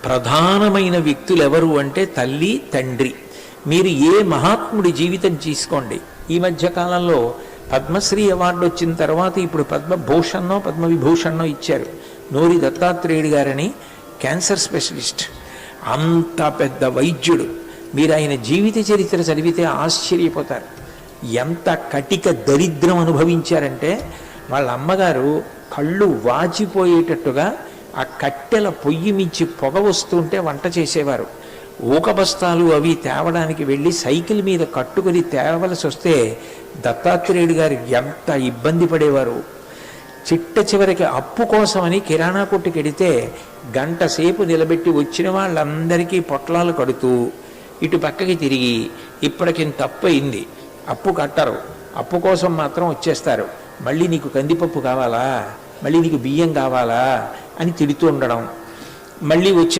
ప్రధానమైన వ్యక్తులు ఎవరు అంటే తల్లి తండ్రి. మీరు ఏ మహాత్ముడి జీవితం తీసుకోండి, ఈ మధ్య కాలంలో పద్మశ్రీ అవార్డు వచ్చిన తర్వాత ఇప్పుడు పద్మభూషణ్నో పద్మవిభూషణ్నో ఇచ్చారు. నూరి దత్తాత్రేయుడు గారని క్యాన్సర్ స్పెషలిస్ట్, అంత పెద్ద వైద్యుడు. మీరు ఆయన జీవిత చరిత్ర చదివితే ఆశ్చర్యపోతారు. ఎంత కటిక దరిద్రం అనుభవించారంటే వాళ్ళ అమ్మగారు కళ్ళు వాచిపోయేటట్టుగా ఆ కట్టెల పొయ్యి మించి పొగ వస్తుంటే వంట చేసేవారు. ఊక బస్తాలు అవి తేవడానికి వెళ్ళి సైకిల్ మీద కట్టుకొని తేవలసి వస్తే దత్తాత్రేయుడు గారు ఎంత ఇబ్బంది పడేవారు. చిట్ట చివరికి అప్పు కోసమని కిరాణా కొట్టుకు వెడితే గంట సేపు నిలబెట్టి వచ్చిన వాళ్ళందరికీ పొట్లాలు కడుతూ ఇటు పక్కకి తిరిగి ఇప్పటికింత తప్పు అయింది, అప్పు కట్టరు, అప్పు కోసం మాత్రం వచ్చేస్తారు, మళ్ళీ నీకు కందిపప్పు కావాలా, మళ్ళీ నీకు బియ్యం కావాలా అని తిడుతూ ఉండడం. మళ్ళీ వచ్చి